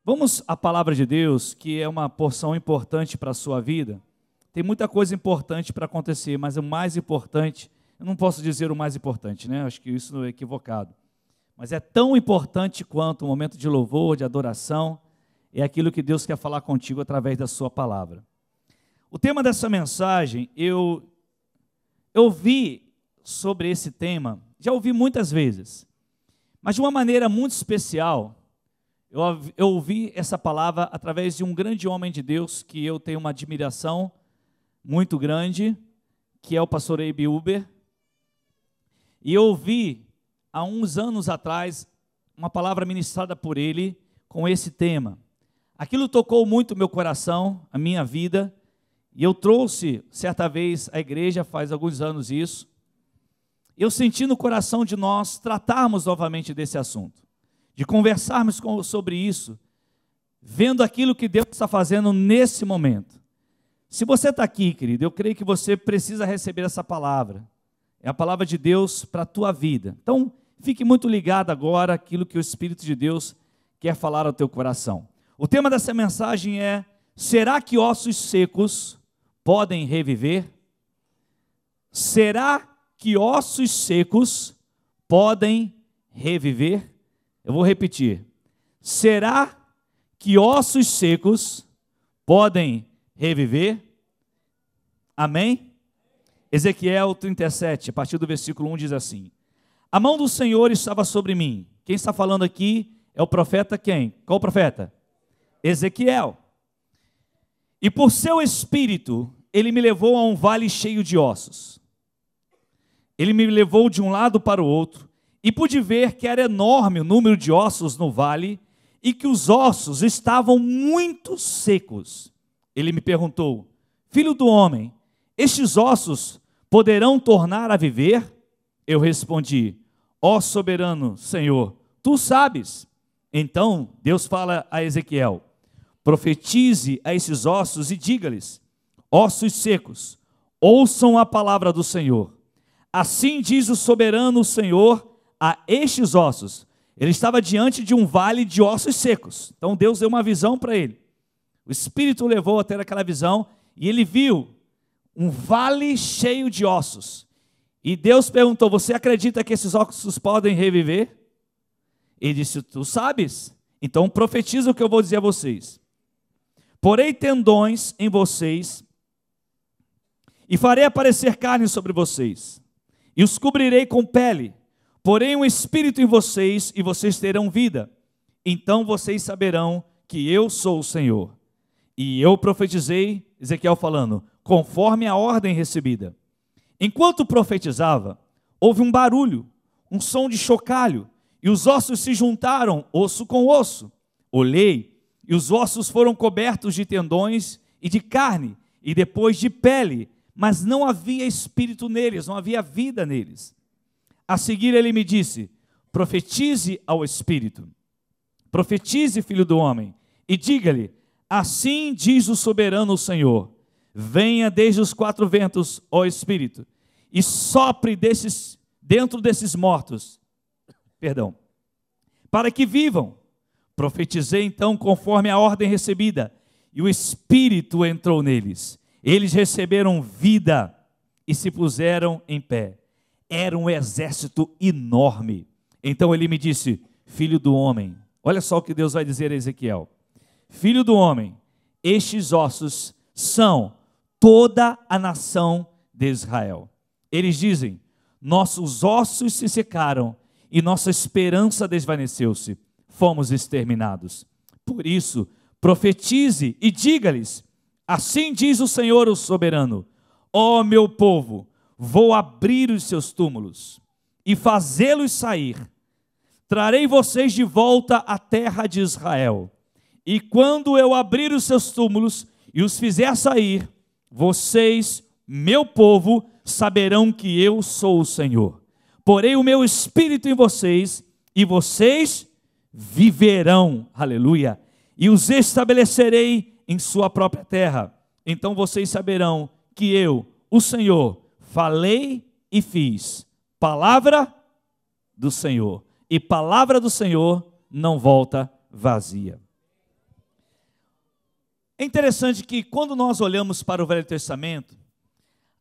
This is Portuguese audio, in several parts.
Vamos à palavra de Deus, que é uma porção importante para a sua vida. Tem muita coisa importante para acontecer, mas o mais importante, eu não posso dizer o mais importante, né? Acho que isso é equivocado. Mas é tão importante quanto o momento de louvor, de adoração, é aquilo que Deus quer falar contigo através da sua palavra. O tema dessa mensagem, eu ouvi sobre esse tema, já ouvi muitas vezes, mas de uma maneira muito especial. Eu ouvi essa palavra através de um grande homem de Deus que eu tenho uma admiração muito grande, que é o pastor Abe Uber. E eu ouvi, há uns anos atrás, uma palavra ministrada por ele com esse tema. Aquilo tocou muito meu coração, a minha vida, e eu trouxe, certa vez, à igreja, faz alguns anos isso. Eu senti no coração de nós tratarmos novamente desse assunto, de conversarmos sobre isso, vendo aquilo que Deus está fazendo nesse momento. Se você está aqui, querido, eu creio que você precisa receber essa palavra. É a palavra de Deus para a tua vida. Então, fique muito ligado agora àquilo que o Espírito de Deus quer falar ao teu coração. O tema dessa mensagem é: será que ossos secos podem reviver? Será que ossos secos podem reviver? Eu vou repetir. Será que ossos secos podem reviver? Amém? Ezequiel 37, a partir do versículo 1 diz assim: a mão do Senhor estava sobre mim. Quem está falando aqui é o profeta quem? Qual profeta? Ezequiel. E por seu espírito, ele me levou a um vale cheio de ossos. Ele me levou de um lado para o outro, e pude ver que era enorme o número de ossos no vale, e que os ossos estavam muito secos. Ele me perguntou: filho do homem, estes ossos poderão tornar a viver? Eu respondi: ó soberano Senhor, tu sabes. Então Deus fala a Ezequiel: profetize a esses ossos e diga-lhes: ossos secos, ouçam a palavra do Senhor. Assim diz o soberano Senhor a estes ossos. Ele estava diante de um vale de ossos secos. Então Deus deu uma visão para ele. O Espírito o levou a ter aquela visão e ele viu um vale cheio de ossos. E Deus perguntou: você acredita que esses ossos podem reviver? Ele disse: tu sabes? Então profetiza o que eu vou dizer a vocês. Porei tendões em vocês e farei aparecer carne sobre vocês, e os cobrirei com pele. Porém um espírito em vocês, e vocês terão vida. Então vocês saberão que eu sou o Senhor. E eu profetizei, Ezequiel falando, conforme a ordem recebida. Enquanto profetizava, houve um barulho, um som de chocalho, e os ossos se juntaram, osso com osso. Olhei, e os ossos foram cobertos de tendões e de carne, e depois de pele, mas não havia espírito neles, não havia vida neles. A seguir ele me disse: profetize ao espírito, profetize, filho do homem, e diga-lhe: assim diz o soberano Senhor, venha desde os quatro ventos, ó espírito, e sopre dentro desses mortos, para que vivam. Profetizei então conforme a ordem recebida, e o espírito entrou neles. Eles receberam vida e se puseram em pé. Era um exército enorme. Então ele me disse: filho do homem, olha só o que Deus vai dizer a Ezequiel: filho do homem, estes ossos são toda a nação de Israel. Eles dizem: nossos ossos se secaram e nossa esperança desvaneceu-se, fomos exterminados. Por isso, profetize e diga-lhes: assim diz o Senhor, o soberano, ó meu povo, vou abrir os seus túmulos e fazê-los sair. Trarei vocês de volta à terra de Israel. E quando eu abrir os seus túmulos e os fizer sair, vocês, meu povo, saberão que eu sou o Senhor. Porei o meu espírito em vocês e vocês viverão, aleluia, e os estabelecerei em sua própria terra. Então vocês saberão que eu, o Senhor, falei e fiz. Palavra do Senhor. E palavra do Senhor não volta vazia. É interessante que quando nós olhamos para o Velho Testamento,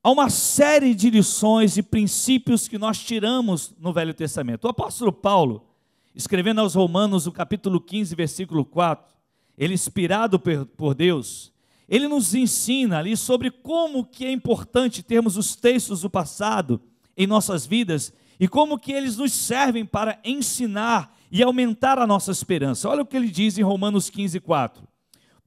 há uma série de lições e princípios que nós tiramos no Velho Testamento. O apóstolo Paulo, escrevendo aos Romanos, no capítulo 15, versículo 4, ele inspirado por Deus, ele nos ensina ali sobre como que é importante termos os textos do passado em nossas vidas e como que eles nos servem para ensinar e aumentar a nossa esperança. Olha o que ele diz em Romanos 15, 4.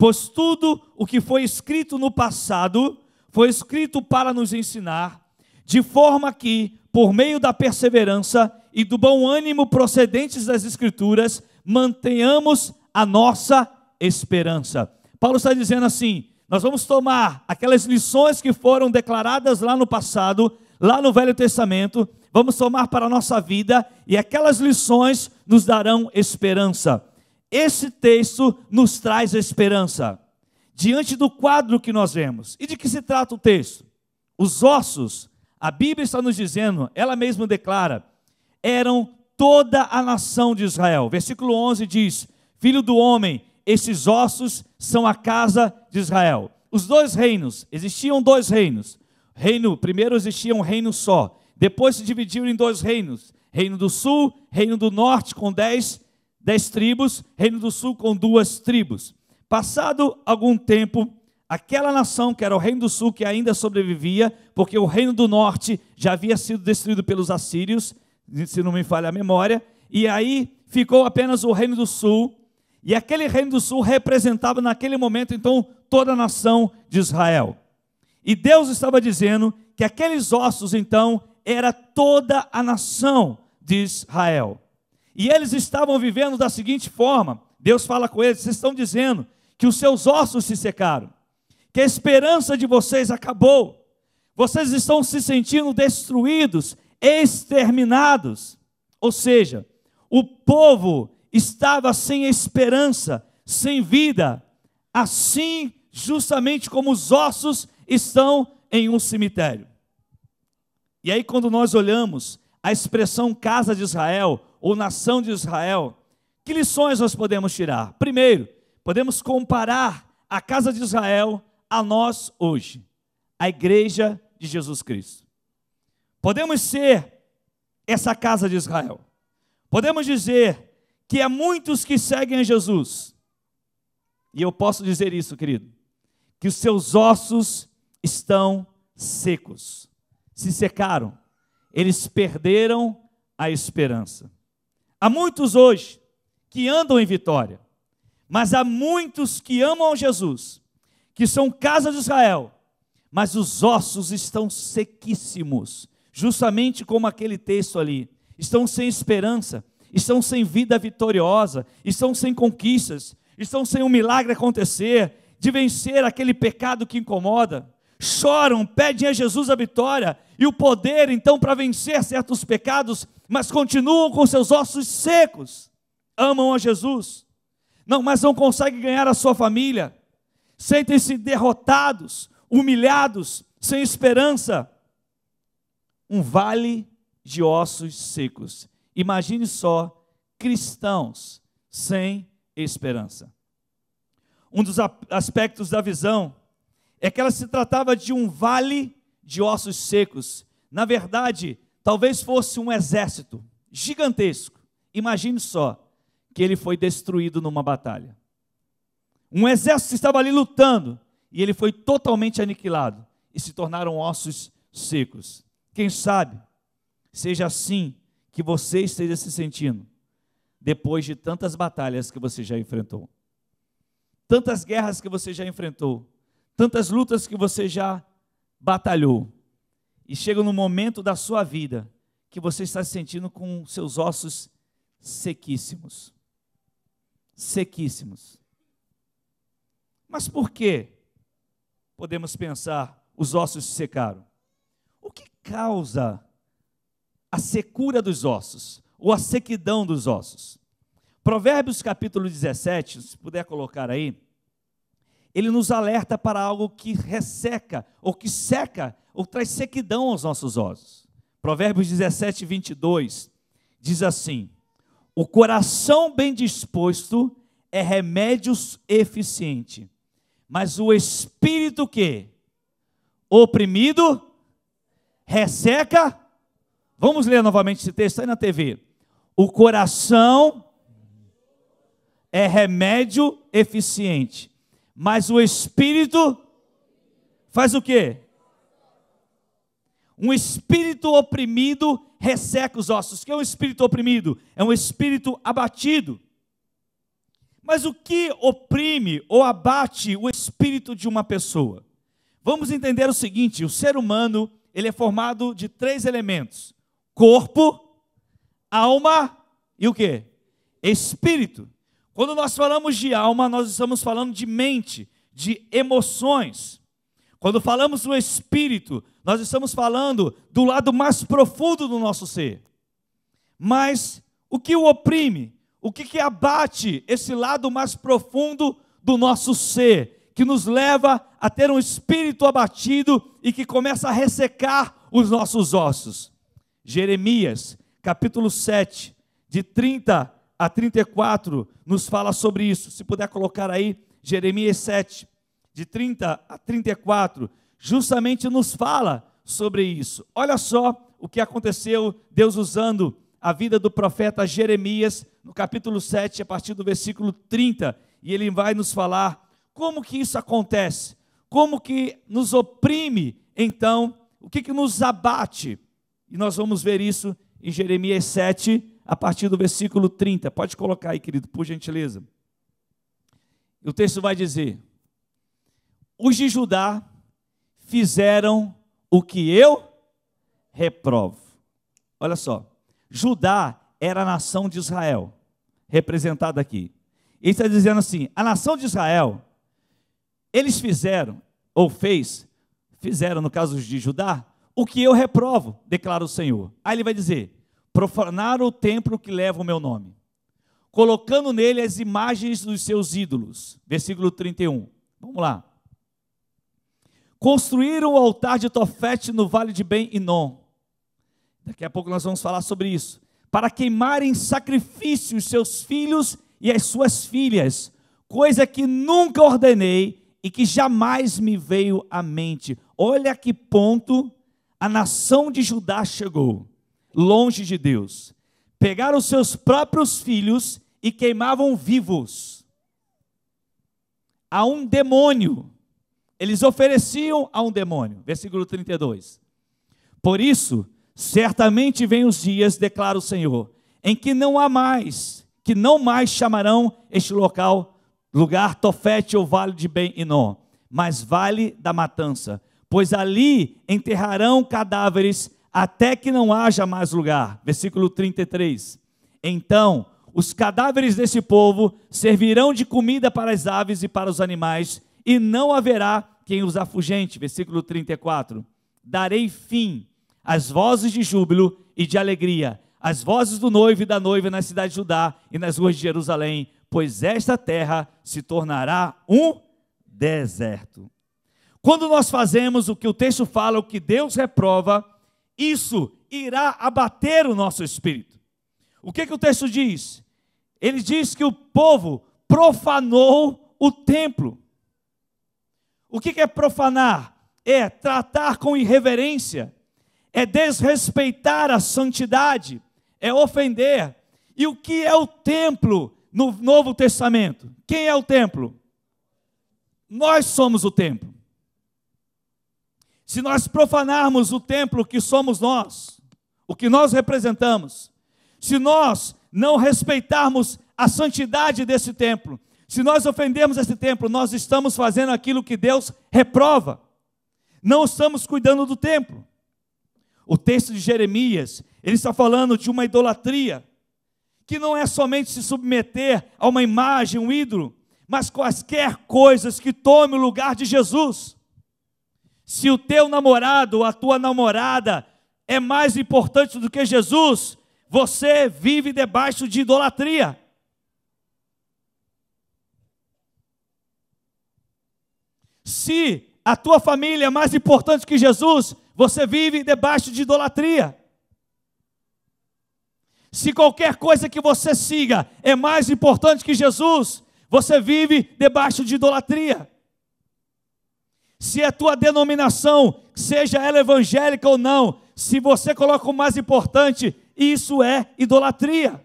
Pois tudo o que foi escrito no passado foi escrito para nos ensinar, de forma que, por meio da perseverança e do bom ânimo procedentes das Escrituras, mantenhamos a nossa esperança. Paulo está dizendo assim: nós vamos tomar aquelas lições que foram declaradas lá no passado, lá no Velho Testamento, vamos tomar para a nossa vida, e aquelas lições nos darão esperança. Esse texto nos traz esperança, diante do quadro que nós vemos. E de que se trata o texto? Os ossos, a Bíblia está nos dizendo, ela mesma declara, eram toda a nação de Israel. Versículo 11 diz: Filho do homem, esses ossos são a casa de Israel. Os dois reinos, existiam dois reinos. Primeiro existia um reino só, depois se dividiu em dois reinos, reino do sul, reino do norte, com 10 tribos, reino do sul com 2 tribos. Passado algum tempo, aquela nação que era o reino do sul, que ainda sobrevivia, porque o reino do norte já havia sido destruído pelos assírios, se não me falha a memória, e aí ficou apenas o reino do sul, e aquele reino do sul representava naquele momento então toda a nação de Israel. E Deus estava dizendo que aqueles ossos então era toda a nação de Israel. E eles estavam vivendo da seguinte forma: Deus fala com eles, vocês estão dizendo que os seus ossos se secaram, que a esperança de vocês acabou, vocês estão se sentindo destruídos, exterminados. Ou seja, o povo estava sem esperança, sem vida, assim justamente como os ossos estão em um cemitério. E aí quando nós olhamos a expressão casa de Israel, ou nação de Israel, que lições nós podemos tirar? Primeiro, podemos comparar a casa de Israel a nós hoje, a igreja de Jesus Cristo. Podemos ser essa casa de Israel. Podemos dizer que há muitos que seguem a Jesus. E eu posso dizer isso, querido, que os seus ossos estão secos, se secaram, eles perderam a esperança. Há muitos hoje que andam em vitória, mas há muitos que amam a Jesus, que são casa de Israel, mas os ossos estão sequíssimos, justamente como aquele texto ali, estão sem esperança, estão sem vida vitoriosa, estão sem conquistas, estão sem um milagre acontecer, de vencer aquele pecado que incomoda, choram, pedem a Jesus a vitória e o poder então para vencer certos pecados, mas continuam com seus ossos secos, amam a Jesus, mas não conseguem ganhar a sua família, sentem-se derrotados, humilhados, sem esperança, um vale de ossos secos. Imagine só, cristãos sem esperança. Um dos aspectos da visão é que ela se tratava de um vale de ossos secos. Na verdade, talvez fosse um exército gigantesco. Imagine só que ele foi destruído numa batalha. Um exército estava ali lutando e ele foi totalmente aniquilado e se tornaram ossos secos. Quem sabe seja assim que você esteja se sentindo depois de tantas batalhas que você já enfrentou, tantas guerras que você já enfrentou, tantas lutas que você já batalhou, e chega no momento da sua vida que você está se sentindo com seus ossos sequíssimos. Sequíssimos. Mas por que, podemos pensar, os ossos se secaram? O que causa a secura dos ossos, ou a sequidão dos ossos? Provérbios capítulo 17, se puder colocar aí, ele nos alerta para algo que resseca, ou que seca, ou traz sequidão aos nossos ossos. Provérbios 17, 22, diz assim: o coração bem disposto é remédio eficiente, Mas o espírito que oprimido resseca. Vamos ler novamente esse texto aí na TV. O coração é remédio eficiente, mas o espírito faz o quê? Um espírito oprimido resseca os ossos. O que é um espírito oprimido? É um espírito abatido. Mas o que oprime ou abate o espírito de uma pessoa? Vamos entender o seguinte: o ser humano, ele é formado de 3 elementos: corpo, alma e o quê? Espírito. Quando nós falamos de alma, nós estamos falando de mente, de emoções. Quando falamos do espírito, nós estamos falando do lado mais profundo do nosso ser. Mas o que o oprime? O que abate esse lado mais profundo do nosso ser, que nos leva a ter um espírito abatido e que começa a ressecar os nossos ossos? Jeremias, capítulo 7, de 30 a 34, nos fala sobre isso. Se puder colocar aí, Jeremias 7, de 30 a 34, justamente nos fala sobre isso. Olha só o que aconteceu, Deus usando a vida do profeta Jeremias, no capítulo 7, a partir do versículo 30, e ele vai nos falar como que isso acontece, como que nos oprime, então, o que nos abate. E nós vamos ver isso em Jeremias 7, a partir do versículo 30. Pode colocar aí, querido, por gentileza. O texto vai dizer: os de Judá fizeram o que eu reprovo. Olha só, Judá era a nação de Israel, representada aqui. Ele está dizendo assim: a nação de Israel, eles fizeram, ou fizeram no caso de Judá, o que eu reprovo, declara o Senhor. Aí ele vai dizer: profanaram o templo que leva o meu nome, colocando nele as imagens dos seus ídolos. Versículo 31, vamos lá. Construíram o altar de Tofete no vale de Ben-Hinom. Daqui a pouco nós vamos falar sobre isso. Para queimarem sacrifícios seus filhos e as suas filhas, coisa que nunca ordenei e que jamais me veio à mente. Olha a que ponto a nação de Judá chegou, longe de Deus. Pegaram seus próprios filhos e queimavam vivos a um demônio. Eles ofereciam a um demônio. Versículo 32. Por isso, certamente vêm os dias, declara o Senhor, em que não mais chamarão este lugar Tofete ou vale de Ben-Hinom, mas vale da matança, pois ali enterrarão cadáveres até que não haja mais lugar. Versículo 33. Então, os cadáveres desse povo servirão de comida para as aves e para os animais, e não haverá quem os afugente. Versículo 34. Darei fim às vozes de júbilo e de alegria, às vozes do noivo e da noiva na cidade de Judá e nas ruas de Jerusalém, pois esta terra se tornará um deserto. Quando nós fazemos o que o texto fala, o que Deus reprova, isso irá abater o nosso espírito. O que o texto diz? Ele diz que o povo profanou o templo. O que é profanar? É tratar com irreverência, é desrespeitar a santidade, é ofender. E o que é o templo no Novo Testamento? Quem é o templo? Nós somos o templo. Se nós profanarmos o templo que somos nós, o que nós representamos, se nós não respeitarmos a santidade desse templo, se nós ofendermos esse templo, nós estamos fazendo aquilo que Deus reprova. Não estamos cuidando do templo. O texto de Jeremias, ele está falando de uma idolatria, que não é somente se submeter a uma imagem, um ídolo, mas quaisquer coisas que tome o lugar de Jesus. Se o teu namorado ou a tua namorada é mais importante do que Jesus, você vive debaixo de idolatria. Se a tua família é mais importante que Jesus, você vive debaixo de idolatria. Se qualquer coisa que você siga é mais importante que Jesus, você vive debaixo de idolatria. Se a tua denominação, seja ela evangélica ou não, se você coloca o mais importante, isso é idolatria.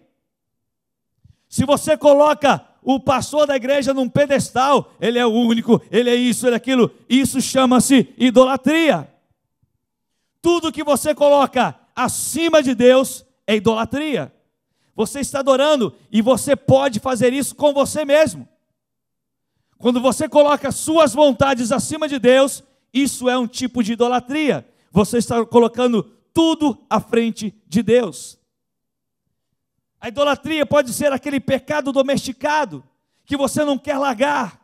Se você coloca o pastor da igreja num pedestal, ele é o único, ele é isso, ele é aquilo, isso chama-se idolatria. Tudo que você coloca acima de Deus é idolatria. Você está adorando e você pode fazer isso com você mesmo. Quando você coloca suas vontades acima de Deus, isso é um tipo de idolatria. Você está colocando tudo à frente de Deus. A idolatria pode ser aquele pecado domesticado que você não quer largar.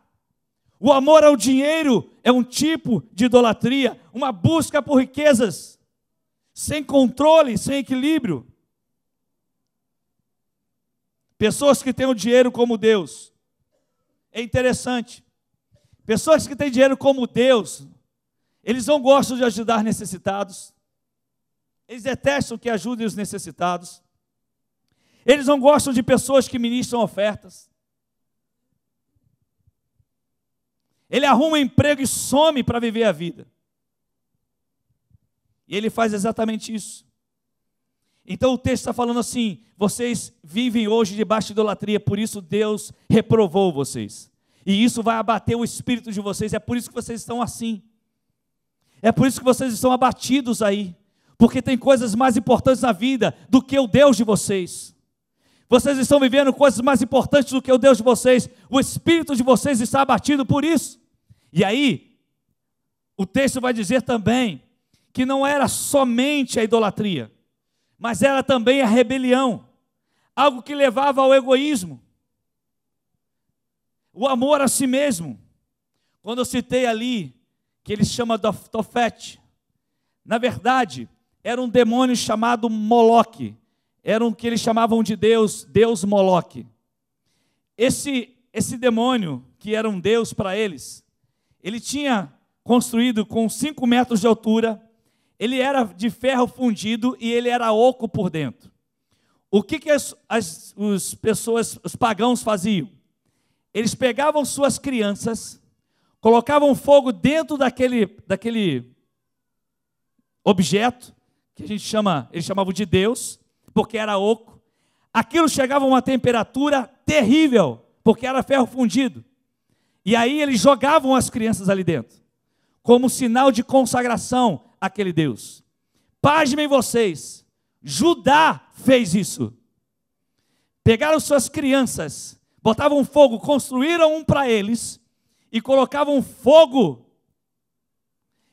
O amor ao dinheiro é um tipo de idolatria, uma busca por riquezas, sem controle, sem equilíbrio. Pessoas que têm o dinheiro como Deus. É interessante. Pessoas que têm dinheiro como Deus, eles não gostam de ajudar necessitados. Eles detestam que ajudem os necessitados. Eles não gostam de pessoas que ministram ofertas. Ele arruma um emprego e some para viver a vida. E ele faz exatamente isso. Então o texto está falando assim: vocês vivem hoje debaixo de idolatria, por isso Deus reprovou vocês. E isso vai abater o espírito de vocês, é por isso que vocês estão assim. É por isso que vocês estão abatidos aí. Porque tem coisas mais importantes na vida do que o Deus de vocês. Vocês estão vivendo coisas mais importantes do que o Deus de vocês. O espírito de vocês está abatido por isso. E aí, o texto vai dizer também que não era somente a idolatria, mas era também a rebelião, algo que levava ao egoísmo, o amor a si mesmo. Quando eu citei ali, que ele chama de Tofete, na verdade, era um demônio chamado Moloque, era um que eles chamavam de Deus Moloque. Esse demônio, que era um Deus para eles, ele tinha construído com 5 metros de altura, ele era de ferro fundido e ele era oco por dentro. O que os pagãos faziam? Eles pegavam suas crianças, colocavam fogo dentro daquele objeto, que eles chamavam de Deus, porque era oco. Aquilo chegava a uma temperatura terrível, porque era ferro fundido. E aí eles jogavam as crianças ali dentro, como sinal de consagração àquele Deus. Pasmem vocês, Judá fez isso. Pegaram suas crianças, botavam fogo, construíram um para eles, e colocavam fogo,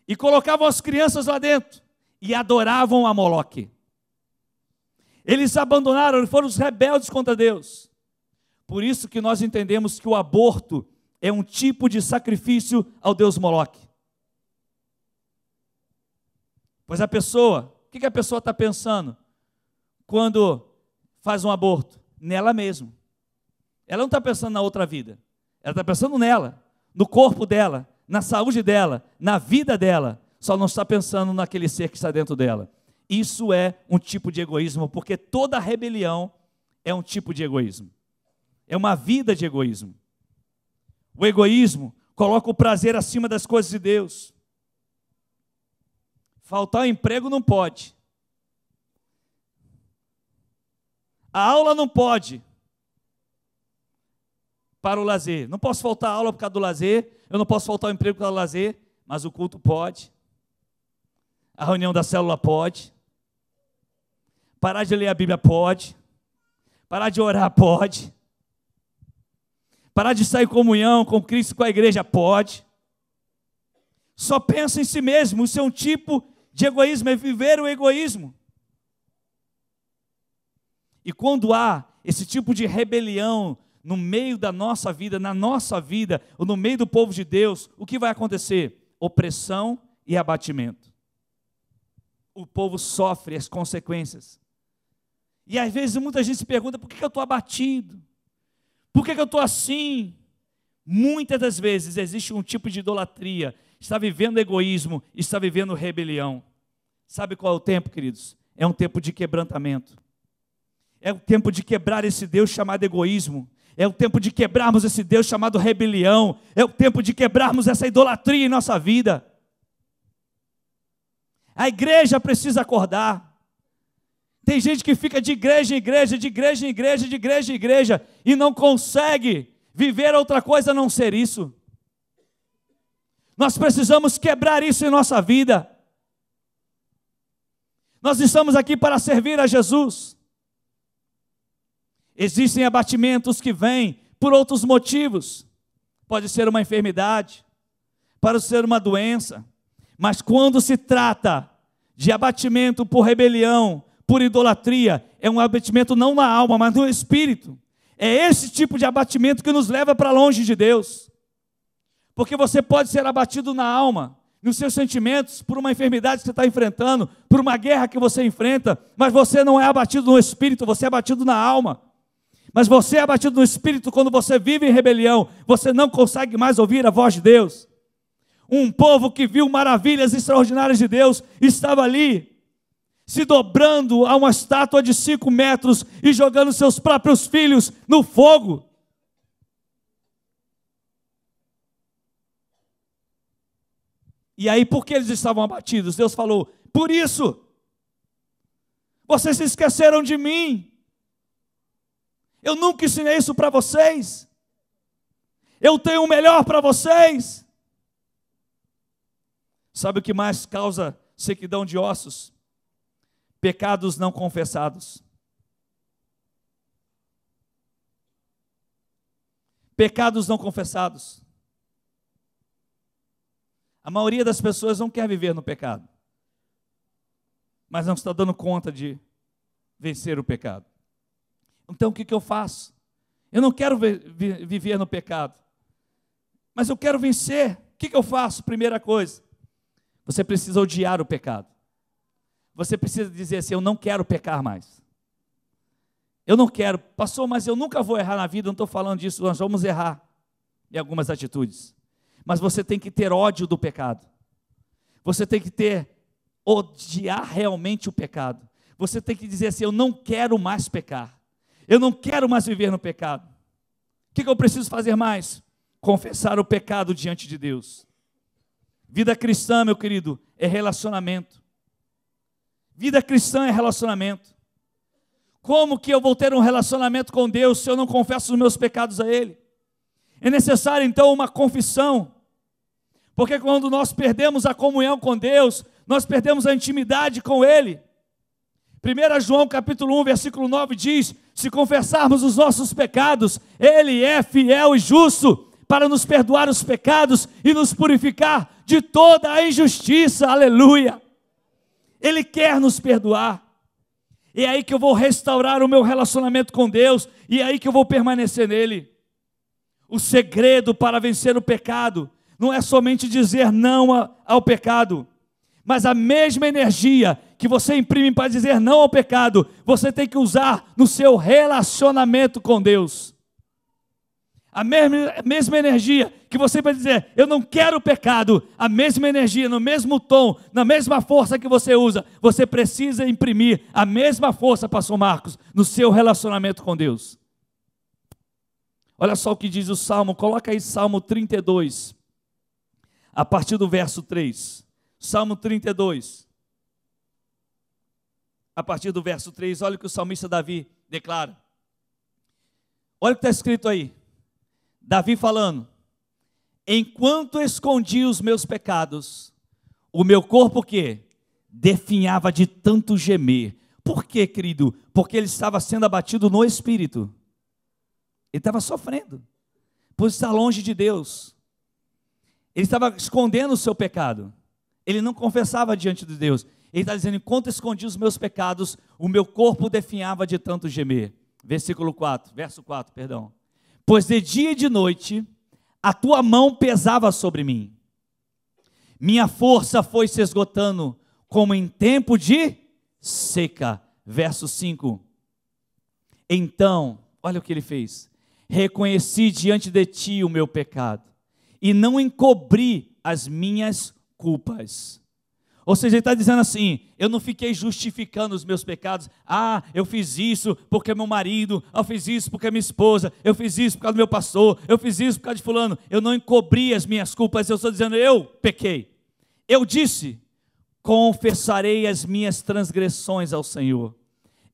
e colocavam as crianças lá dentro, e adoravam a Moloque. Eles abandonaram, eles foram os rebeldes contra Deus. Por isso que nós entendemos que o aborto é um tipo de sacrifício ao Deus Moloque. Pois a pessoa, o que a pessoa está pensando quando faz um aborto? Nela mesma. Ela não está pensando na outra vida. Ela está pensando nela, no corpo dela, na saúde dela, na vida dela. Só não está pensando naquele ser que está dentro dela. Isso é um tipo de egoísmo, porque toda rebelião é um tipo de egoísmo. É uma vida de egoísmo. O egoísmo coloca o prazer acima das coisas de Deus. Faltar o emprego não pode. A aula não pode. Para o lazer. Não posso faltar a aula por causa do lazer. Eu não posso faltar o emprego por causa do lazer. Mas o culto pode. A reunião da célula pode. Parar de ler a Bíblia pode. Parar de orar pode. Parar de sair em comunhão com Cristo, com a igreja pode. Só pensa em si mesmo. Isso é um tipo de egoísmo, é viver o egoísmo. E quando há esse tipo de rebelião no meio da nossa vida, na nossa vida, ou no meio do povo de Deus, o que vai acontecer? Opressão e abatimento. O povo sofre as consequências. E às vezes muita gente se pergunta: por que eu estou abatido? Por que eu estou assim? Muitas das vezes existe um tipo de idolatria. Está vivendo egoísmo, está vivendo rebelião. Sabe qual é o tempo, queridos? É um tempo de quebrantamento. É o tempo de quebrar esse Deus chamado egoísmo. É o tempo de quebrarmos esse Deus chamado rebelião. É o tempo de quebrarmos essa idolatria em nossa vida. A igreja precisa acordar. Tem gente que fica de igreja em igreja, de igreja em igreja, de igreja em igreja, e não consegue viver outra coisa a não ser isso. Nós precisamos quebrar isso em nossa vida. Nós estamos aqui para servir a Jesus. Existem abatimentos que vêm por outros motivos. Pode ser uma enfermidade, pode ser uma doença. Mas quando se trata de abatimento por rebelião, por idolatria, é um abatimento não na alma, mas no espírito. É esse tipo de abatimento que nos leva para longe de Deus. Porque você pode ser abatido na alma, nos seus sentimentos, por uma enfermidade que você está enfrentando, por uma guerra que você enfrenta, mas você não é abatido no espírito, você é abatido na alma. Mas você é abatido no espírito quando você vive em rebelião, você não consegue mais ouvir a voz de Deus. Um povo que viu maravilhas extraordinárias de Deus estava ali, se dobrando a uma estátua de 5 metros e jogando seus próprios filhos no fogo. E aí, por que eles estavam abatidos? Deus falou: por isso, vocês se esqueceram de mim. Eu nunca ensinei isso para vocês. Eu tenho o melhor para vocês. Sabe o que mais causa sequidão de ossos? Pecados não confessados. Pecados não confessados. A maioria das pessoas não quer viver no pecado, mas não está dando conta de vencer o pecado. Então o que eu faço? Eu não quero viver no pecado, mas eu quero vencer. O que eu faço? Primeira coisa, você precisa odiar o pecado. Você precisa dizer assim: eu não quero pecar mais. Eu não quero, pastor, mas eu nunca vou errar na vida. Eu não estou falando disso, nós vamos errar em algumas atitudes. Mas você tem que ter ódio do pecado. Você tem que odiar realmente o pecado. Você tem que dizer assim: eu não quero mais pecar. Eu não quero mais viver no pecado. O que eu preciso fazer mais? Confessar o pecado diante de Deus. Vida cristã, meu querido, é relacionamento. Vida cristã é relacionamento. Como que eu vou ter um relacionamento com Deus se eu não confesso os meus pecados a Ele? É necessário então uma confissão. Porque quando nós perdemos a comunhão com Deus, nós perdemos a intimidade com Ele. 1 João capítulo 1, versículo 9 diz: se confessarmos os nossos pecados, Ele é fiel e justo para nos perdoar os pecados e nos purificar de toda a injustiça. Aleluia! Ele quer nos perdoar. É aí que eu vou restaurar o meu relacionamento com Deus, e é aí que eu vou permanecer nele. O segredo para vencer o pecado não é somente dizer não ao pecado, mas a mesma energia que você imprime para dizer não ao pecado, você tem que usar no seu relacionamento com Deus. A mesma energia que você vai dizer, eu não quero pecado, a mesma energia, no mesmo tom, na mesma força que você usa, você precisa imprimir a mesma força, pastor Marcos, no seu relacionamento com Deus. Olha só o que diz o Salmo, coloca aí Salmo 32, a partir do verso 3. Salmo 32, a partir do verso 3, olha o que o salmista Davi declara. Olha o que está escrito aí. Davi falando: enquanto escondi os meus pecados, o meu corpo o quê? Definhava de tanto gemer. Por quê, querido? Porque ele estava sendo abatido no espírito. Ele estava sofrendo por estar longe de Deus. Ele estava escondendo o seu pecado. Ele não confessava diante de Deus. Ele está dizendo: enquanto escondi os meus pecados, o meu corpo definhava de tanto gemer. Verso 4, perdão. Pois de dia e de noite, a tua mão pesava sobre mim. Minha força foi se esgotando, como em tempo de seca. Verso 5. Então, olha o que ele fez. Reconheci diante de ti o meu pecado, e não encobri as minhas culpas. Ou seja, ele está dizendo assim: eu não fiquei justificando os meus pecados. Ah, eu fiz isso porque meu marido, eu fiz isso porque minha esposa, eu fiz isso por causa do meu pastor, eu fiz isso por causa de fulano. Eu não encobri as minhas culpas, eu estou dizendo: eu pequei. Eu disse: confessarei as minhas transgressões ao Senhor,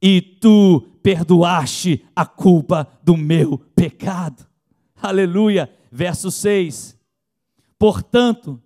e tu perdoaste a culpa do meu pecado. Aleluia. Verso 6. Portanto,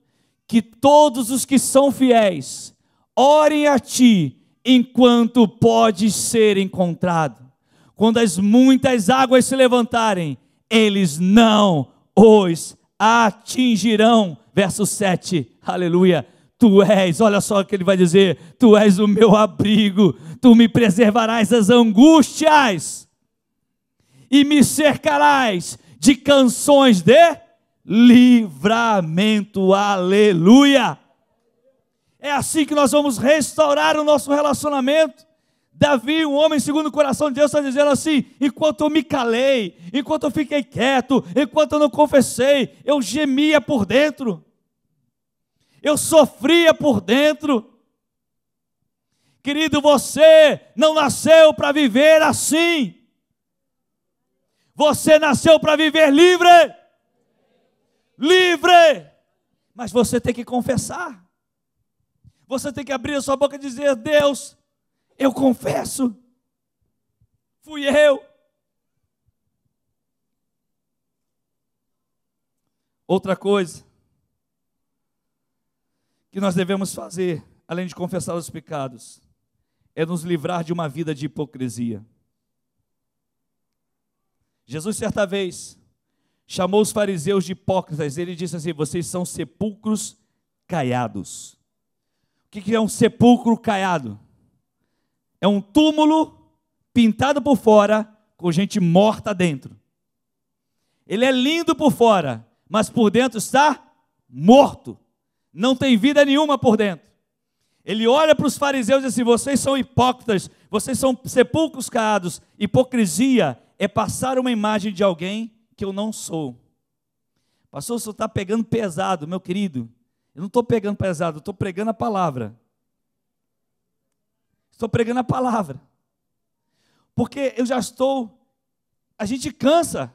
que todos os que são fiéis orem a ti enquanto podes ser encontrado. Quando as muitas águas se levantarem, eles não os atingirão. Verso 7, aleluia. Tu és, olha só o que ele vai dizer: tu és o meu abrigo, tu me preservarás das angústias e me cercarás de canções de livramento, aleluia. É assim que nós vamos restaurar o nosso relacionamento. Davi, um homem segundo o coração de Deus, está dizendo assim: enquanto eu me calei, enquanto eu fiquei quieto, enquanto eu não confessei, eu gemia por dentro, eu sofria por dentro. Querido, você não nasceu para viver assim, você nasceu para viver livre. Livre, mas você tem que confessar, você tem que abrir a sua boca e dizer: Deus, eu confesso, fui eu. Outra coisa que nós devemos fazer, além de confessar os pecados, é nos livrar de uma vida de hipocrisia. Jesus, certa vez, chamou os fariseus de hipócritas. Ele disse assim: vocês são sepulcros caiados. O que é um sepulcro caiado? É um túmulo pintado por fora, com gente morta dentro. Ele é lindo por fora, mas por dentro está morto. Não tem vida nenhuma por dentro. Ele olha para os fariseus e diz assim: vocês são hipócritas, vocês são sepulcros caiados. Hipocrisia é passar uma imagem de alguém que eu não sou. Pastor, o senhor está pegando pesado, meu querido. Eu não estou pegando pesado, eu estou pregando a palavra. Estou pregando a palavra. Porque a gente cansa.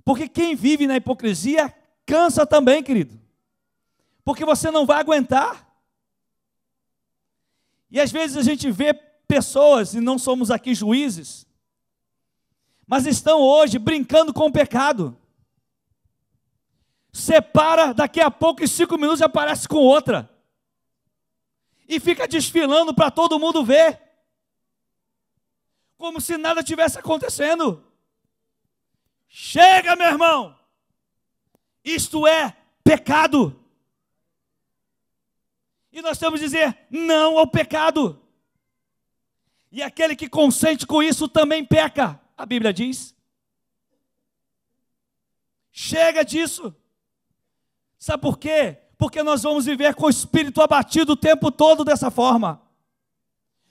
Porque quem vive na hipocrisia cansa também, querido. Porque você não vai aguentar. E às vezes a gente vê pessoas, e não somos aqui juízes, mas estão hoje brincando com o pecado. Separa, daqui a pouco, em 5 minutos, aparece com outra. E fica desfilando para todo mundo ver. Como se nada tivesse acontecendo. Chega, meu irmão. Isto é pecado. E nós temos que dizer não ao pecado. E aquele que consente com isso também peca. A Bíblia diz: chega disso. Sabe por quê? Porque nós vamos viver com o espírito abatido o tempo todo dessa forma.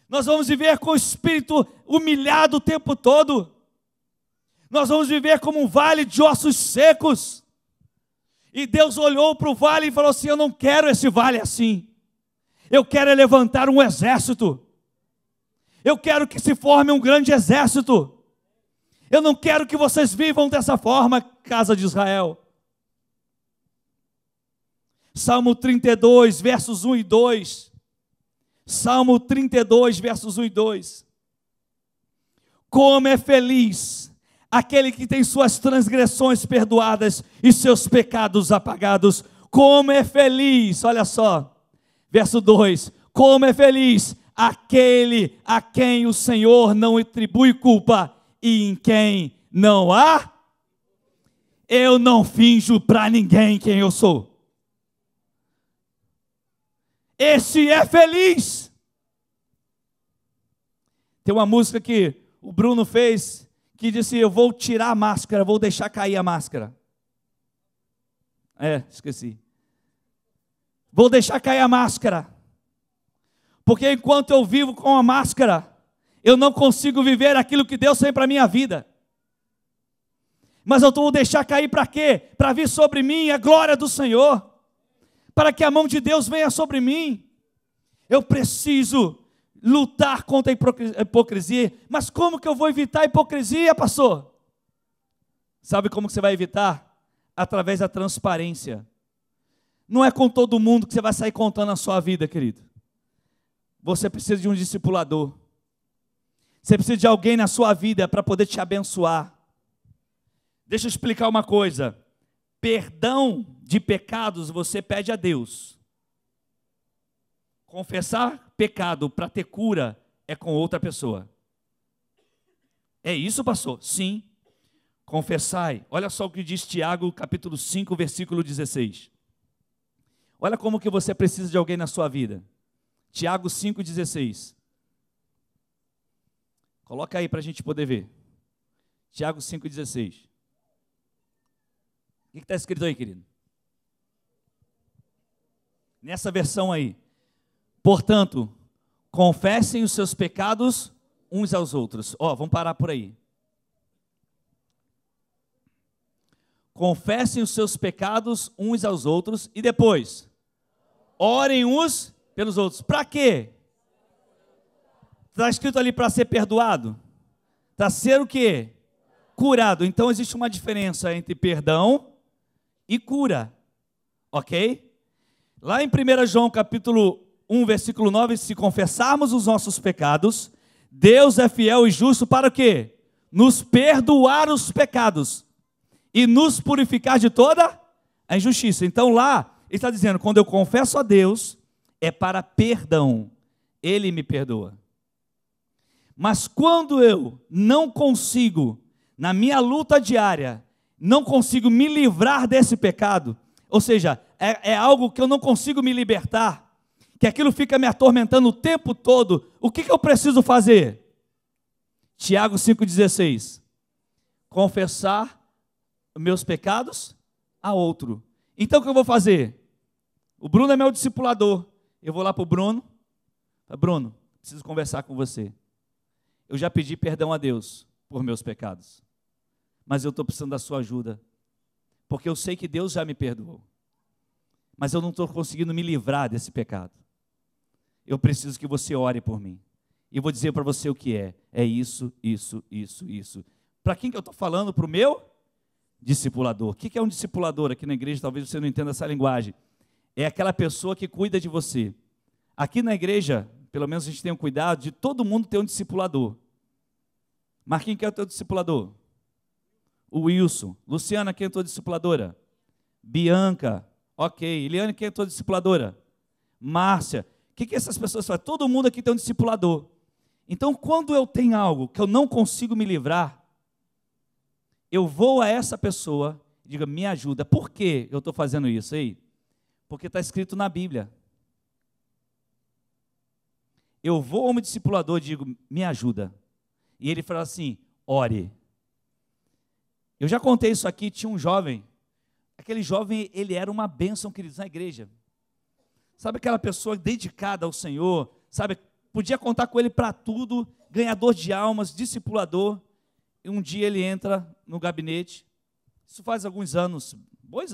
Nós vamos viver com o espírito humilhado o tempo todo. Nós vamos viver como um vale de ossos secos. E Deus olhou para o vale e falou assim: eu não quero esse vale assim. Eu quero levantar um exército. Eu quero que se forme um grande exército. Eu não quero que vocês vivam dessa forma, casa de Israel. Salmo 32, versos 1 e 2. Salmo 32, versos 1 e 2. Como é feliz aquele que tem suas transgressões perdoadas e seus pecados apagados. Como é feliz, olha só, verso 2. Como é feliz aquele a quem o Senhor não atribui culpa e em quem não há. Eu não finjo para ninguém quem eu sou. Esse é feliz. Tem uma música que o Bruno fez, que disse: eu vou tirar a máscara, vou deixar cair a máscara. Esqueci. Vou deixar cair a máscara. Porque enquanto eu vivo com a máscara, eu não consigo viver aquilo que Deus tem para a minha vida. Mas eu vou deixar cair para quê? Para vir sobre mim a glória do Senhor. para que a mão de Deus venha sobre mim. Eu preciso lutar contra a hipocrisia. Mas como que eu vou evitar a hipocrisia, pastor? Sabe como que você vai evitar? Através da transparência. Não é com todo mundo que você vai sair contando a sua vida, querido. Você precisa de um discipulador. Você precisa de alguém na sua vida para poder te abençoar. Deixa eu explicar uma coisa. Perdão de pecados você pede a Deus. Confessar pecado para ter cura é com outra pessoa. É isso, pastor? Sim. Confessai. Olha só o que diz Tiago, capítulo 5, versículo 16. Olha como que você precisa de alguém na sua vida. Tiago 5,16. Coloca aí para a gente poder ver. Tiago 5,16. O que está escrito aí, querido? Nessa versão aí. Portanto, confessem os seus pecados uns aos outros. Vamos parar por aí. Confessem os seus pecados uns aos outros e depois orem uns pelos outros. Para quê? Está escrito ali para ser perdoado? Para ser o quê? Curado. Então existe uma diferença entre perdão e cura. Ok? Lá em 1 João capítulo 1, versículo 9, se confessarmos os nossos pecados, Deus é fiel e justo para o quê? Nos perdoar os pecados e nos purificar de toda a injustiça. Então lá, ele está dizendo, quando eu confesso a Deus, é para perdão. Ele me perdoa. Mas quando eu não consigo, na minha luta diária, não consigo me livrar desse pecado, ou seja, é algo que eu não consigo me libertar, que aquilo fica me atormentando o tempo todo, o que eu preciso fazer? Tiago 5,16. Confessar meus pecados a outro. Então o que eu vou fazer? O Bruno é meu discipulador. Eu vou lá para o Bruno. Bruno, preciso conversar com você. Eu já pedi perdão a Deus por meus pecados. Mas eu estou precisando da sua ajuda. Porque eu sei que Deus já me perdoou. Mas eu não estou conseguindo me livrar desse pecado. Eu preciso que você ore por mim. E eu vou dizer para você o que é. É isso, isso, isso, isso. Para quem que eu estou falando? Para o meu discipulador. O que é um discipulador aqui na igreja? Talvez você não entenda essa linguagem. É aquela pessoa que cuida de você. Aqui na igreja, pelo menos a gente tem um cuidado de todo mundo ter um discipulador. Marquinhos, quem é o teu discipulador? O Wilson. Luciana, quem é a tua discipuladora? Bianca. Ok. Eliane, quem é a tua discipuladora? Márcia. O que essas pessoas fazem? Todo mundo aqui tem um discipulador. Então, quando eu tenho algo que eu não consigo me livrar, eu vou a essa pessoa e digo, me ajuda. Por que eu estou fazendo isso aí? Porque está escrito na Bíblia. Eu vou ao meu discipulador e digo, me ajuda. E ele fala assim, ore. Eu já contei isso aqui, tinha um jovem. Aquele jovem, ele era uma bênção, queridos, na igreja. Sabe aquela pessoa dedicada ao Senhor, sabe, podia contar com ele para tudo, ganhador de almas, discipulador. E um dia ele entra no gabinete, isso faz alguns anos,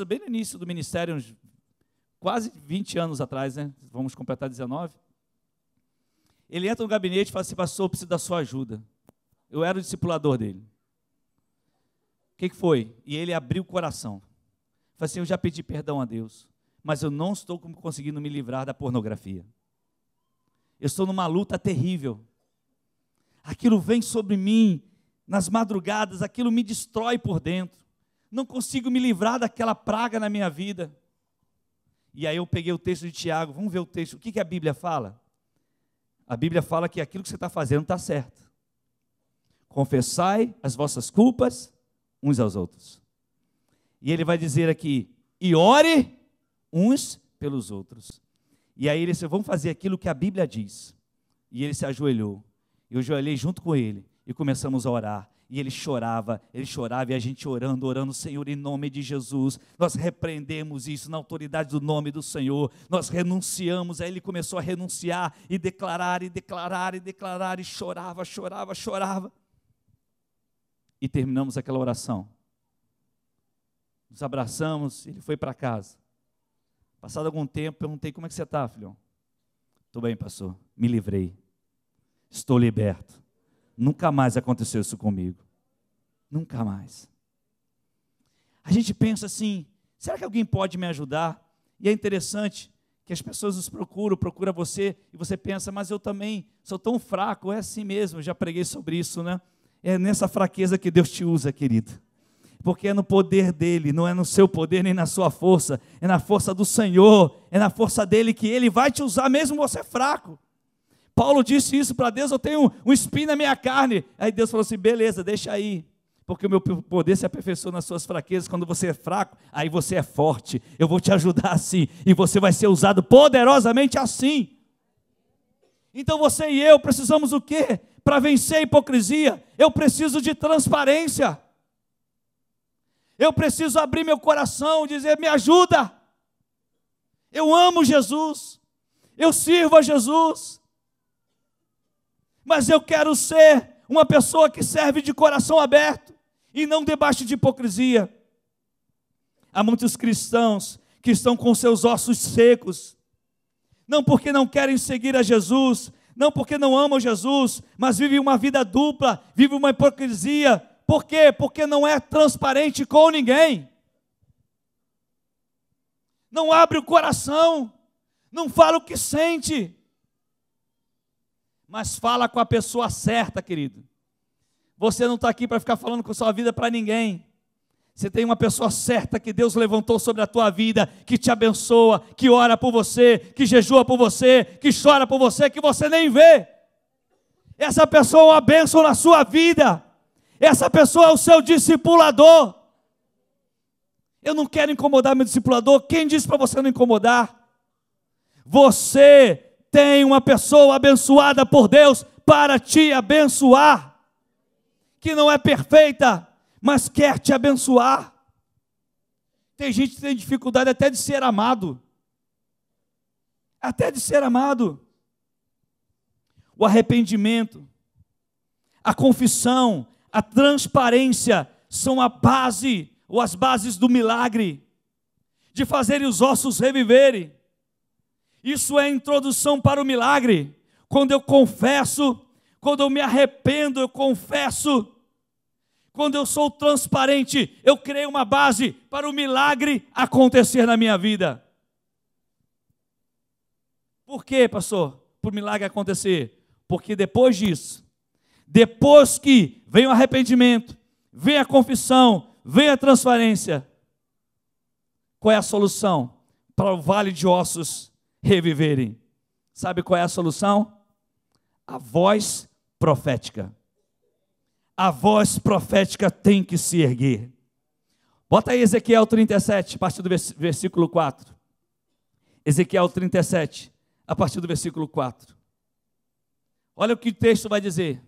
bem no início do ministério, uns quase 20 anos atrás, né? Vamos completar 19. Ele entra no gabinete e fala assim, pastor, eu preciso da sua ajuda. Eu era o discipulador dele. O que foi? E ele abriu o coração. Falei assim, eu já pedi perdão a Deus, mas eu não estou conseguindo me livrar da pornografia. Eu estou numa luta terrível. Aquilo vem sobre mim nas madrugadas, aquilo me destrói por dentro. Não consigo me livrar daquela praga na minha vida. E aí eu peguei o texto de Tiago, vamos ver o texto. O que a Bíblia fala? A Bíblia fala que aquilo que você está fazendo está certo. Confessai as vossas culpas uns aos outros. E ele vai dizer aqui, e ore uns pelos outros. E aí ele disse, vamos fazer aquilo que a Bíblia diz. E ele se ajoelhou. Eu ajoelhei junto com ele e começamos a orar. E ele chorava e a gente orando, Senhor, em nome de Jesus, nós repreendemos isso na autoridade do nome do Senhor, nós renunciamos. Aí ele começou a renunciar e declarar, e chorava. E terminamos aquela oração. Nos abraçamos, ele foi para casa. Passado algum tempo, perguntei, como é que você está, filhão? Estou bem, pastor, me livrei, estou liberto. Nunca mais aconteceu isso comigo, nunca mais. A gente pensa assim, será que alguém pode me ajudar? E é interessante que as pessoas nos procuram você, e você pensa, mas eu também sou tão fraco, é assim mesmo, já preguei sobre isso, né? É nessa fraqueza que Deus te usa, querido. Porque é no poder dEle, não é no seu poder nem na sua força, é na força do Senhor, é na força dEle que Ele vai te usar, mesmo você fraco. Paulo disse isso para Deus, eu tenho um espinho na minha carne. Aí Deus falou assim, beleza, deixa aí. Porque o meu poder se aperfeiçoa nas suas fraquezas. Quando você é fraco, aí você é forte. Eu vou te ajudar assim. E você vai ser usado poderosamente assim. Então você e eu precisamos o quê? Para vencer a hipocrisia, eu preciso de transparência. Eu preciso abrir meu coração e dizer, me ajuda. Eu amo Jesus. Eu sirvo a Jesus. Mas eu quero ser uma pessoa que serve de coração aberto. E não debaixo de hipocrisia. Há muitos cristãos que estão com seus ossos secos, não porque não querem seguir a Jesus, não porque não amam Jesus, mas vivem uma vida dupla, vivem uma hipocrisia. Por quê? Porque não é transparente com ninguém, não abre o coração, não fala o que sente, mas fala com a pessoa certa, querido. Você não está aqui para ficar falando com sua vida para ninguém. Você tem uma pessoa certa que Deus levantou sobre a tua vida, que te abençoa, que ora por você, que jejua por você, que chora por você, que você nem vê. Essa pessoa é uma bênção na sua vida. Essa pessoa é o seu discipulador. Eu não quero incomodar meu discipulador. Quem disse para você não incomodar? Você tem uma pessoa abençoada por Deus para te abençoar, que não é perfeita, mas quer te abençoar. Tem gente que tem dificuldade até de ser amado. Até de ser amado. O arrependimento, a confissão, a transparência são a base, ou as bases do milagre, de fazerem os ossos reviverem. Isso é a introdução para o milagre. Quando eu confesso, quando eu me arrependo, eu confesso. Quando eu sou transparente, eu criei uma base para o milagre acontecer na minha vida. Por quê, pastor? Para o milagre acontecer? Porque depois disso, depois que vem o arrependimento, vem a confissão, vem a transparência, qual é a solução para o vale de ossos reviverem? Sabe qual é a solução? A voz profética. A voz profética tem que se erguer. Bota aí Ezequiel 37, a partir do versículo 4. Ezequiel 37, a partir do versículo 4. Olha o que o texto vai dizer.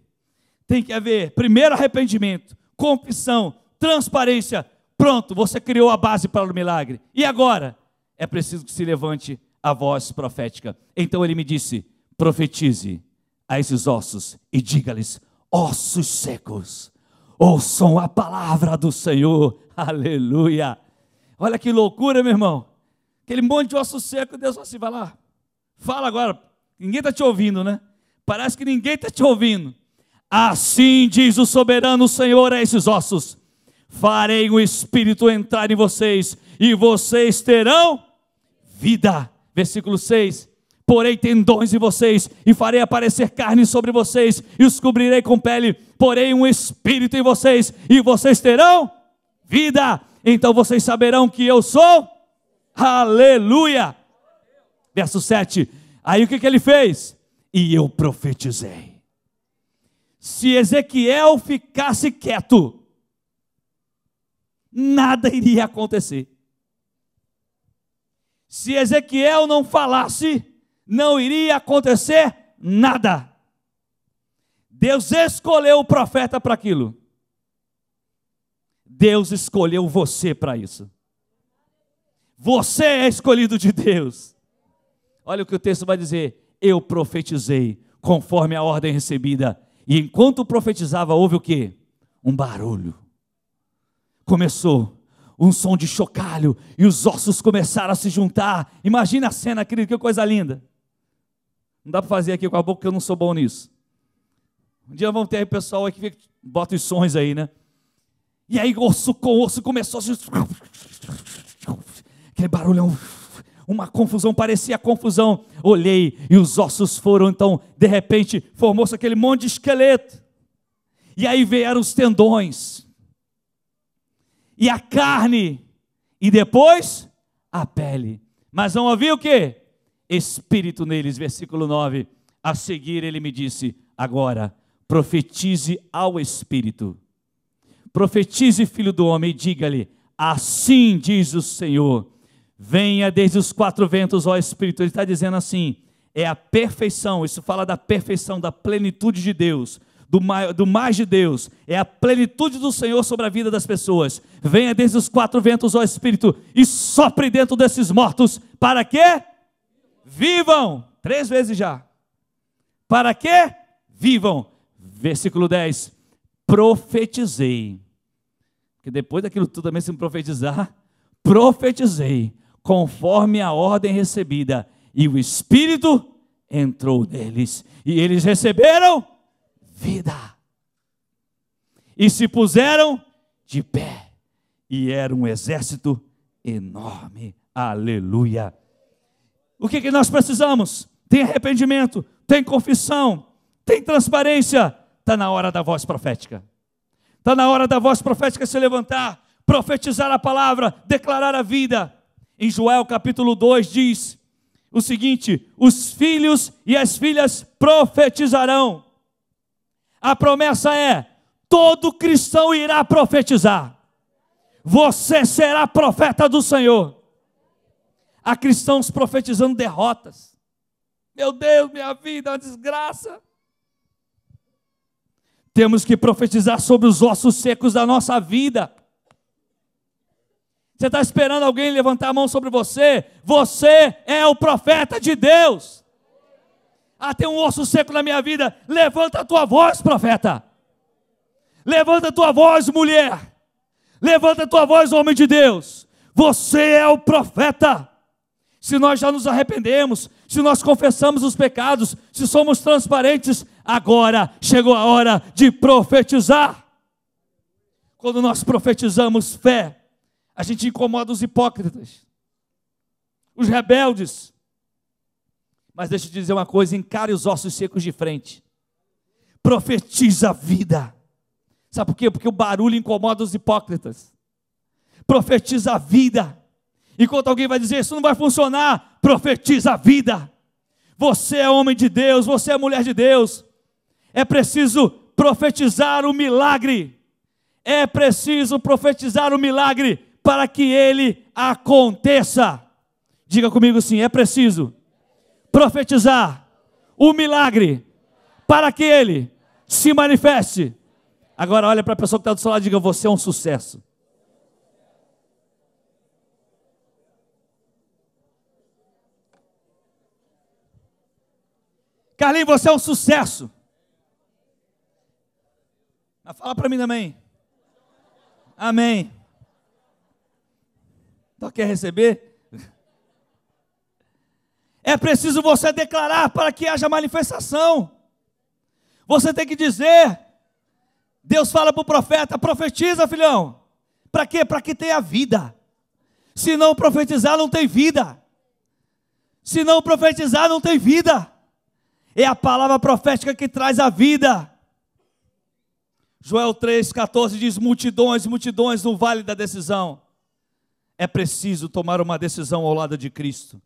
Tem que haver primeiro arrependimento, confissão, transparência. Pronto, você criou a base para o milagre. E agora? É preciso que se levante a voz profética. Então ele me disse, profetize a esses ossos e diga-lhes, ossos secos, ouçam a palavra do Senhor, aleluia. Olha que loucura, meu irmão, aquele monte de osso seco, Deus falou assim, vai lá, fala agora, ninguém está te ouvindo, né? Parece que ninguém está te ouvindo. Assim diz o soberano Senhor a esses ossos, farei o Espírito entrar em vocês, e vocês terão vida. Versículo 6, porei tendões em vocês, e farei aparecer carne sobre vocês, e os cobrirei com pele, porei um espírito em vocês, e vocês terão vida, então vocês saberão que eu sou, aleluia. Verso 7, aí o que ele fez? E eu profetizei. Se Ezequiel ficasse quieto, nada iria acontecer. Se Ezequiel não falasse, não iria acontecer nada. Deus escolheu o profeta para aquilo. Deus escolheu você para isso. Você é escolhido de Deus. Olha o que o texto vai dizer. Eu profetizei conforme a ordem recebida. E enquanto profetizava, houve o quê? Um barulho. Começou um som de chocalho, e os ossos começaram a se juntar. Imagina a cena, querido, que coisa linda. Não dá para fazer aqui com a boca, porque eu não sou bom nisso. Um dia vamos ter aí pessoal aí que bota os sons aí, né? E aí osso com osso começou a se... aquele barulhão, uma confusão, parecia confusão. Olhei e os ossos foram, então, de repente, formou-se aquele monte de esqueleto. E aí vieram os tendões. E a carne, e depois a pele. Mas não havia o quê? Espírito neles, versículo 9. A seguir ele me disse, agora profetize ao Espírito. Profetize, filho do homem, e diga-lhe, assim diz o Senhor, venha desde os quatro ventos, ó Espírito. Ele está dizendo assim, é a perfeição, isso fala da perfeição, da plenitude de Deus, do mais de Deus, é a plenitude do Senhor sobre a vida das pessoas. Venha desde os quatro ventos, ó Espírito, e sopre dentro desses mortos, para que vivam. 3 vezes já. Para que vivam. Versículo 10, profetizei. Porque depois daquilo tudo também se profetizar, profetizei, conforme a ordem recebida, e o Espírito entrou neles, e eles receberam vida, e se puseram de pé, e era um exército enorme. Aleluia. O que nós precisamos? Tem arrependimento, tem confissão, tem transparência. Está na hora da voz profética. Está na hora da voz profética se levantar, profetizar a palavra, declarar a vida. Em Joel capítulo 2 diz o seguinte, os filhos e as filhas profetizarão. A promessa é, todo cristão irá profetizar. Você será profeta do Senhor. Há cristãos profetizando derrotas. Meu Deus, minha vida é uma desgraça. Temos que profetizar sobre os ossos secos da nossa vida. Você está esperando alguém levantar a mão sobre você? Você é o profeta de Deus. Ah, tem um osso seco na minha vida. Levanta a tua voz, profeta. Levanta a tua voz, mulher. Levanta a tua voz, homem de Deus. Você é o profeta. Se nós já nos arrependemos, se nós confessamos os pecados, se somos transparentes, agora chegou a hora de profetizar. Quando nós profetizamos fé, a gente incomoda os hipócritas, os rebeldes. Mas deixa eu te dizer uma coisa, encare os ossos secos de frente. Profetiza a vida. Sabe por quê? Porque o barulho incomoda os hipócritas. Profetiza a vida. Enquanto alguém vai dizer, isso não vai funcionar, profetiza a vida. Você é homem de Deus, você é mulher de Deus. É preciso profetizar o milagre. É preciso profetizar o milagre para que ele aconteça. Diga comigo assim, é preciso profetizar o milagre para que ele se manifeste. Agora olha para a pessoa que está do seu lado e diga, você é um sucesso. Carlinhos, você é um sucesso. Mas fala para mim também. Amém. Então quer receber? É preciso você declarar para que haja manifestação. Você tem que dizer. Deus fala para o profeta, profetiza, filhão. Para quê? Para que tenha vida. Se não profetizar, não tem vida. Se não profetizar, não tem vida. É a palavra profética que traz a vida. Joel 3,14 diz, multidões, multidões no vale da decisão. É preciso tomar uma decisão ao lado de Cristo.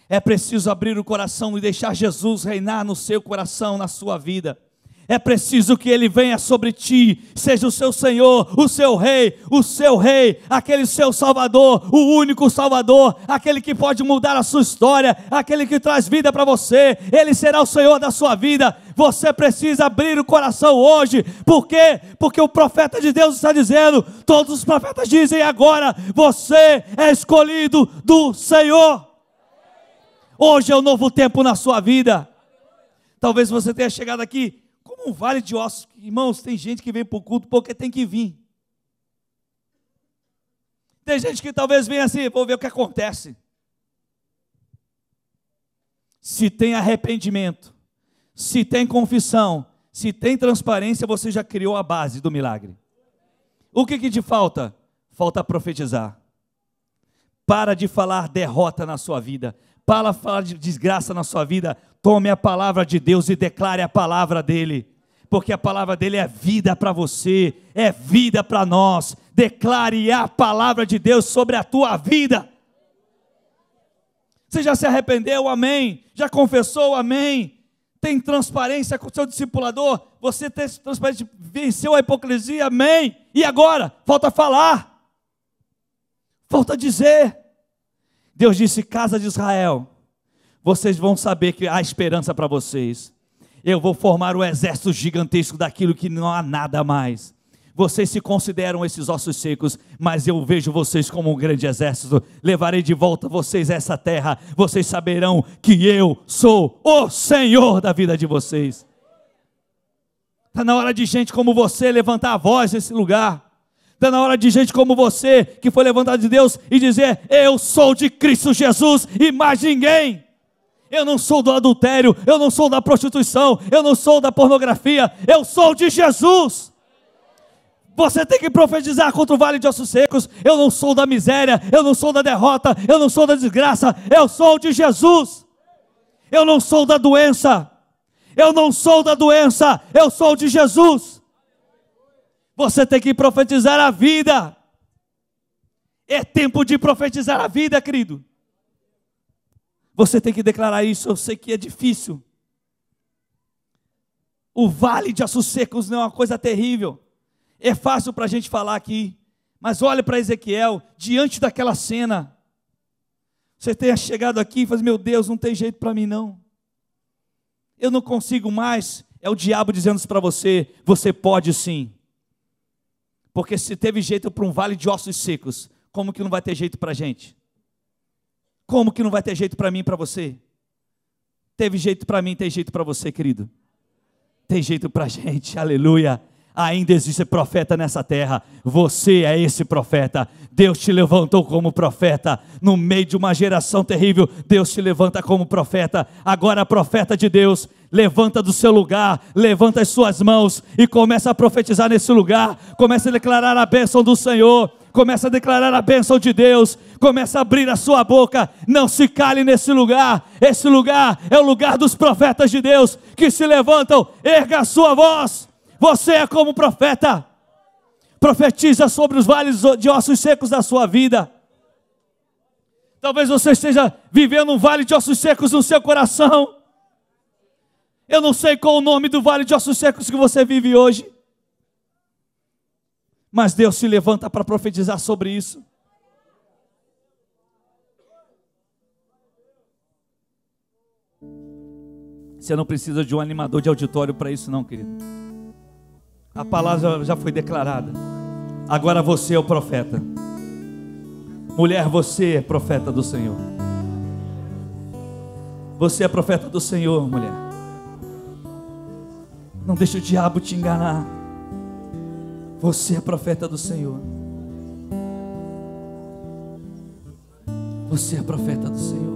É preciso abrir o coração e deixar Jesus reinar no seu coração, na sua vida. É preciso que Ele venha sobre ti, seja o seu Senhor, o seu Rei, aquele seu Salvador, o único Salvador, aquele que pode mudar a sua história, aquele que traz vida para você. Ele será o Senhor da sua vida. Você precisa abrir o coração hoje. Por quê? Porque o profeta de Deus está dizendo, todos os profetas dizem agora, você é escolhido do Senhor. Hoje é um novo tempo na sua vida. Talvez você tenha chegado aqui como um vale de ossos. Irmãos, tem gente que vem para o culto porque tem que vir. Tem gente que talvez venha assim, vou ver o que acontece. Se tem arrependimento, se tem confissão, se tem transparência, você já criou a base do milagre. O que te falta? Falta profetizar. Para de falar derrota na sua vida. Para de falar de desgraça na sua vida. Tome a palavra de Deus e declare a palavra dele. Porque a palavra dele é vida para você, é vida para nós. Declare a palavra de Deus sobre a tua vida. Você já se arrependeu? Amém. Já confessou? Amém. Tem transparência com o seu discipulador? Você tem transparência, venceu a hipocrisia? Amém. E agora? Falta falar. Falta dizer. Deus disse, casa de Israel, vocês vão saber que há esperança para vocês. Eu vou formar um exército gigantesco daquilo que não há nada mais. Vocês se consideram esses ossos secos, mas eu vejo vocês como um grande exército. Levarei de volta vocês a essa terra. Vocês saberão que eu sou o Senhor da vida de vocês. Está na hora de gente como você levantar a voz nesse lugar. Está na hora de gente como você, que foi levantado de Deus, e dizer, eu sou de Cristo Jesus e mais ninguém. Eu não sou do adultério, eu não sou da prostituição, eu não sou da pornografia, eu sou de Jesus. Você tem que profetizar contra o vale de ossos secos. Eu não sou da miséria, eu não sou da derrota, eu não sou da desgraça, eu sou de Jesus. Eu não sou da doença, eu não sou da doença, eu sou de Jesus. Você tem que profetizar a vida. É tempo de profetizar a vida, querido. Você tem que declarar isso. Eu sei que é difícil. O vale de ossos secos não é uma coisa terrível. É fácil para a gente falar aqui, mas olhe para Ezequiel, diante daquela cena. Você tenha chegado aqui e fala, meu Deus, não tem jeito para mim não. Eu não consigo mais. É o diabo dizendo isso para você, você pode sim. Porque se teve jeito para um vale de ossos secos, como que não vai ter jeito para a gente? Como que não vai ter jeito para mim e para você? Teve jeito para mim, tem jeito para você, querido. Tem jeito para a gente, aleluia. Ainda existe profeta nessa terra. Você é esse profeta. Deus te levantou como profeta. No meio de uma geração terrível, Deus te levanta como profeta. Agora, profeta de Deus, levanta do seu lugar, levanta as suas mãos e começa a profetizar nesse lugar. Começa a declarar a bênção do Senhor. Começa a declarar a bênção de Deus. Começa a abrir a sua boca. Não se cale nesse lugar. Esse lugar é o lugar dos profetas de Deus que se levantam. Erga a sua voz. Você é como profeta. Profetiza sobre os vales de ossos secos da sua vida. Talvez você esteja vivendo um vale de ossos secos no seu coração. Eu não sei qual o nome do vale de ossos secos que você vive hoje. Mas Deus se levanta para profetizar sobre isso. Você não precisa de um animador de auditório para isso não, querido. A palavra já foi declarada. Agora você é o profeta. Mulher, você é profeta do Senhor. Você é profeta do Senhor, mulher. Não deixe o diabo te enganar. Você é profeta do Senhor. Você é profeta do Senhor.